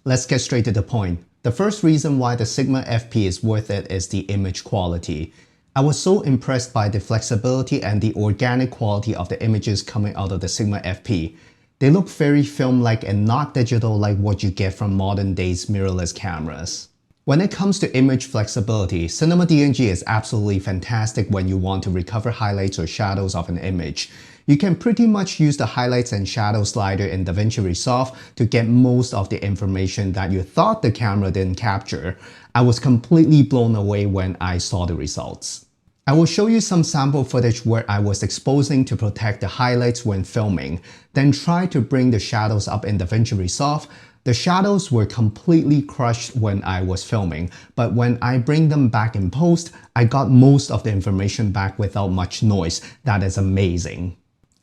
Let's get straight to the point. The first reason why the Sigma FP is worth it is the image quality. I was so impressed by the flexibility and the organic quality of the images coming out of the Sigma FP. They look very film-like and not digital like what you get from modern days mirrorless cameras. When it comes to image flexibility, Cinema DNG is absolutely fantastic when you want to recover highlights or shadows of an image. You can pretty much use the highlights and shadow slider in DaVinci Resolve to get most of the information that you thought the camera didn't capture. I was completely blown away when I saw the results. I will show you some sample footage where I was exposing to protect the highlights when filming, then try to bring the shadows up in DaVinci Resolve. The shadows were completely crushed when I was filming, but when I bring them back in post, I got most of the information back without much noise. That is amazing.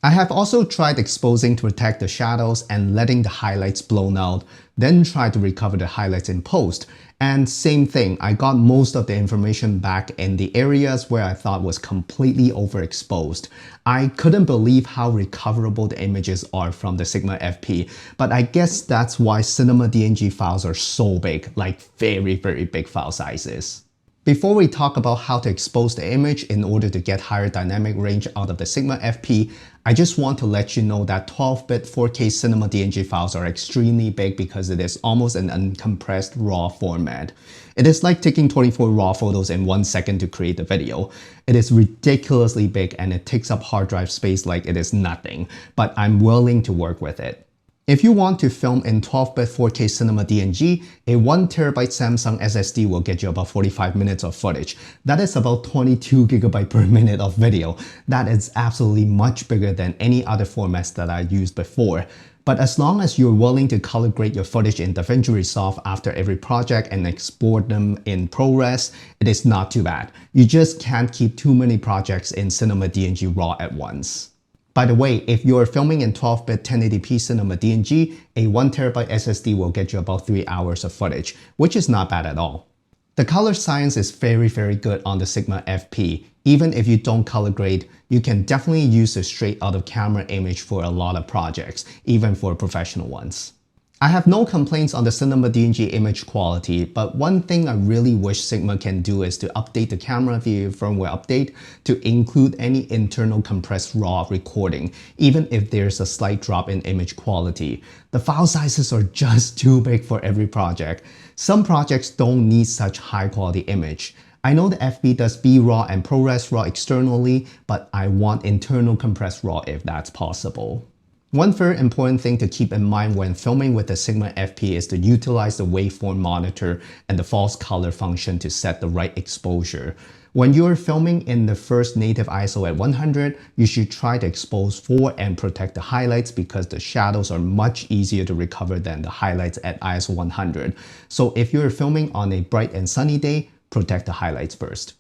I have also tried exposing to protect the shadows and letting the highlights blown out, then try to recover the highlights in post. And same thing, I got most of the information back in the areas where I thought was completely overexposed. I couldn't believe how recoverable the images are from the Sigma FP, but I guess that's why Cinema DNG files are so big, like very big file sizes. Before we talk about how to expose the image in order to get higher dynamic range out of the Sigma FP, I just want to let you know that 12-bit 4K Cinema DNG files are extremely big because it is almost an uncompressed RAW format. It is like taking 24 RAW photos in 1 second to create a video. It is ridiculously big and it takes up hard drive space like it is nothing, but I'm willing to work with it. If you want to film in 12-bit 4K Cinema DNG, a 1TB Samsung SSD will get you about 45 minutes of footage. That is about 22 GB per minute of video. That is absolutely much bigger than any other formats that I used before. But as long as you're willing to color grade your footage in DaVinci Resolve after every project and export them in ProRes, it is not too bad. You just can't keep too many projects in Cinema DNG RAW at once. By the way, if you're filming in 12-bit 1080p Cinema DNG, a 1TB SSD will get you about 3 hours of footage, which is not bad at all. The color science is very good on the Sigma FP. Even if you don't color grade, you can definitely use a straight out of camera image for a lot of projects, even for professional ones. I have no complaints on the Cinema DNG image quality, but one thing I really wish Sigma can do is to update the camera via firmware update to include any internal compressed RAW recording, even if there's a slight drop in image quality. The file sizes are just too big for every project. Some projects don't need such high quality image. I know the FB does BRAW and ProRes RAW externally, but I want internal compressed RAW if that's possible. One very important thing to keep in mind when filming with the Sigma FP is to utilize the waveform monitor and the false color function to set the right exposure. When you're filming in the first native ISO at 100, you should try to expose for and protect the highlights because the shadows are much easier to recover than the highlights at ISO 100. So if you're filming on a bright and sunny day, protect the highlights first.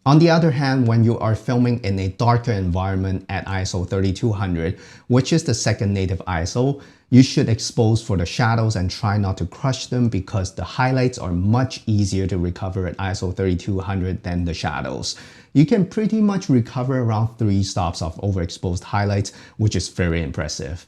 On the other hand, when you are filming in a darker environment at ISO 3200, which is the second native ISO, you should expose for the shadows and try not to crush them because the highlights are much easier to recover at ISO 3200 than the shadows. You can pretty much recover around 3 stops of overexposed highlights, which is very impressive.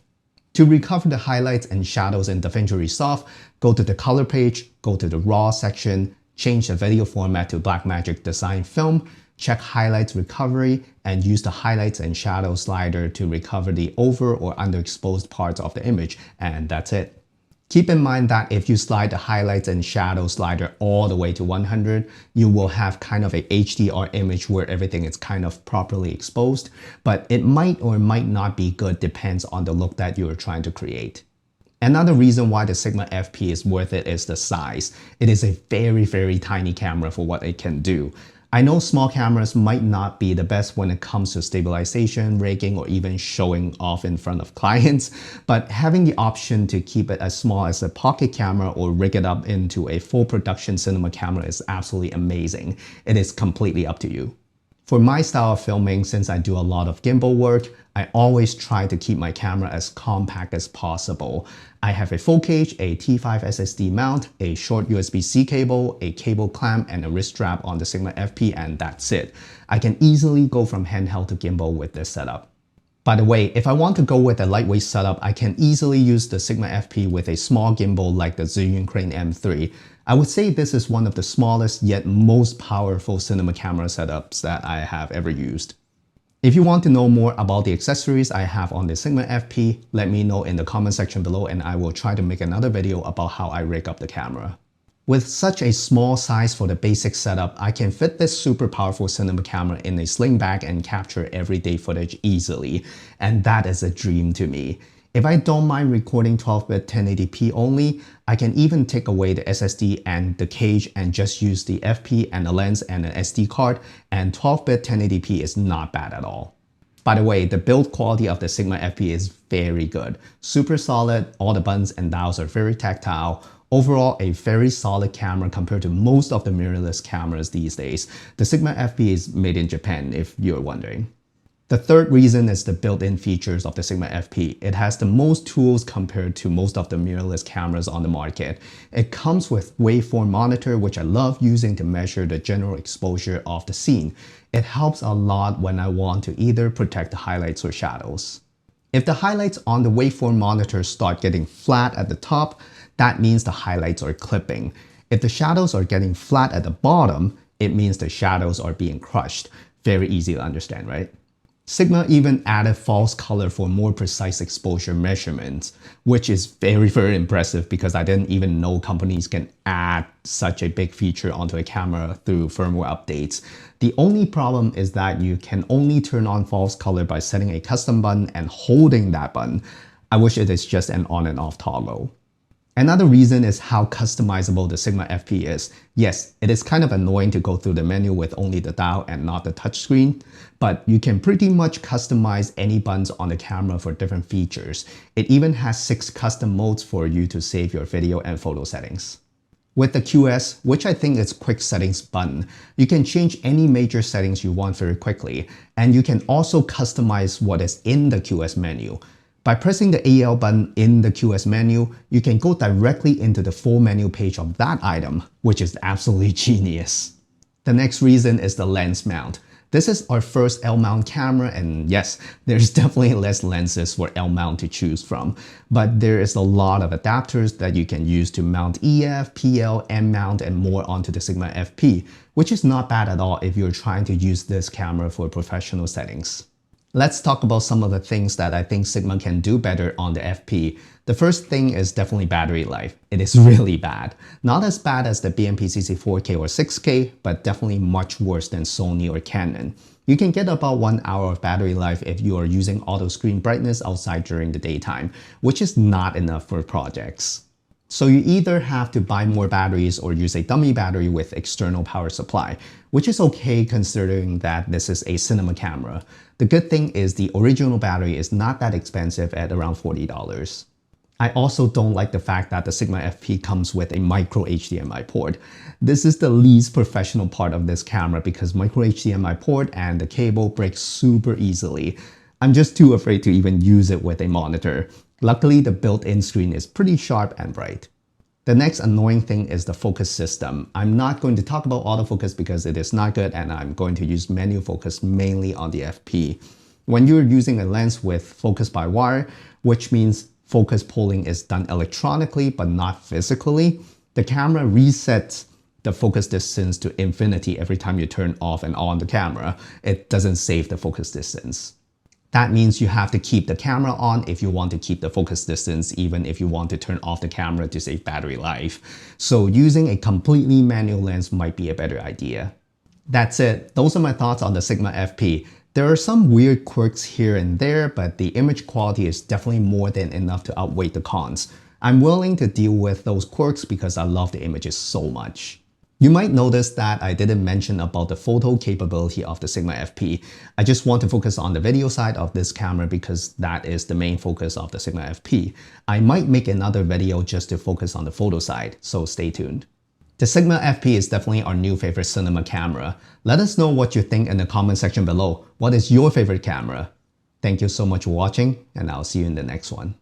To recover the highlights and shadows in DaVinci Resolve, go to the color page, go to the RAW section, change the video format to Blackmagic Design Film, check Highlights Recovery, and use the Highlights and Shadow slider to recover the over or underexposed parts of the image, and that's it. Keep in mind that if you slide the Highlights and Shadow slider all the way to 100, you will have kind of a HDR image where everything is kind of properly exposed, but it might or might not be good, depends on the look that you're trying to create. Another reason why the Sigma FP is worth it is the size. It is a very tiny camera for what it can do. I know small cameras might not be the best when it comes to stabilization, rigging, or even showing off in front of clients, but having the option to keep it as small as a pocket camera or rig it up into a full production cinema camera is absolutely amazing. It is completely up to you. For my style of filming, since I do a lot of gimbal work, I always try to keep my camera as compact as possible. I have a full cage, a T5 SSD mount, a short USB-C cable, a cable clamp, and a wrist strap on the Sigma FP, and that's it. I can easily go from handheld to gimbal with this setup. By the way, if I want to go with a lightweight setup, I can easily use the Sigma FP with a small gimbal like the Zhiyun Crane M3. I would say this is one of the smallest yet most powerful cinema camera setups that I have ever used. If you want to know more about the accessories I have on the Sigma FP, let me know in the comment section below and I will try to make another video about how I rig up the camera. With such a small size for the basic setup, I can fit this super powerful cinema camera in a sling bag and capture everyday footage easily, and that is a dream to me. If I don't mind recording 12-bit 1080p only, I can even take away the SSD and the cage and just use the FP and a lens and an SD card, and 12-bit 1080p is not bad at all. By the way, the build quality of the Sigma FP is very good. Super solid, all the buttons and dials are very tactile. Overall, a very solid camera compared to most of the mirrorless cameras these days. The Sigma FP is made in Japan, if you're wondering. The third reason is the built-in features of the Sigma FP. It has the most tools compared to most of the mirrorless cameras on the market. It comes with waveform monitor, which I love using to measure the general exposure of the scene. It helps a lot when I want to either protect the highlights or shadows. If the highlights on the waveform monitor start getting flat at the top, that means the highlights are clipping. If the shadows are getting flat at the bottom, it means the shadows are being crushed. Very easy to understand, right? Sigma even added false color for more precise exposure measurements, which is very impressive because I didn't even know companies can add such a big feature onto a camera through firmware updates. The only problem is that you can only turn on false color by setting a custom button and holding that button. I wish it is just an on and off toggle. Another reason is how customizable the Sigma FP is. Yes, it is kind of annoying to go through the menu with only the dial and not the touchscreen, but you can pretty much customize any buttons on the camera for different features. It even has 6 custom modes for you to save your video and photo settings. With the QS, which I think is quick settings button, you can change any major settings you want very quickly, and you can also customize what is in the QS menu. By pressing the AL button in the QS menu, you can go directly into the full menu page of that item, which is absolutely genius. The next reason is the lens mount. This is our first L-mount camera, and yes, there's definitely less lenses for L-mount to choose from, but there is a lot of adapters that you can use to mount EF, PL, M-mount, and more onto the Sigma FP, which is not bad at all if you're trying to use this camera for professional settings. Let's talk about some of the things that I think Sigma can do better on the FP. The first thing is definitely battery life. It is really bad. Not as bad as the BMPCC4K or 6K, but definitely much worse than Sony or Canon. You can get about 1 hour of battery life if you are using auto screen brightness outside during the daytime, which is not enough for projects. So you either have to buy more batteries or use a dummy battery with external power supply, which is okay considering that this is a cinema camera. The good thing is the original battery is not that expensive at around $40. I also don't like the fact that the Sigma FP comes with a micro HDMI port. This is the least professional part of this camera because micro HDMI port and the cable break super easily. I'm just too afraid to even use it with a monitor. Luckily, the built-in screen is pretty sharp and bright. The next annoying thing is the focus system. I'm not going to talk about autofocus because it is not good and I'm going to use manual focus mainly on the FP. When you're using a lens with focus by wire, which means focus pulling is done electronically but not physically, the camera resets the focus distance to infinity every time you turn off and on the camera. It doesn't save the focus distance. That means you have to keep the camera on if you want to keep the focus distance, even if you want to turn off the camera to save battery life. So using a completely manual lens might be a better idea. That's it. Those are my thoughts on the Sigma FP. There are some weird quirks here and there, but the image quality is definitely more than enough to outweigh the cons. I'm willing to deal with those quirks because I love the images so much. You might notice that I didn't mention about the photo capability of the Sigma FP. I just want to focus on the video side of this camera because that is the main focus of the Sigma FP. I might make another video just to focus on the photo side, so stay tuned. The Sigma FP is definitely our new favorite cinema camera. Let us know what you think in the comment section below. What is your favorite camera? Thank you so much for watching, and I'll see you in the next one.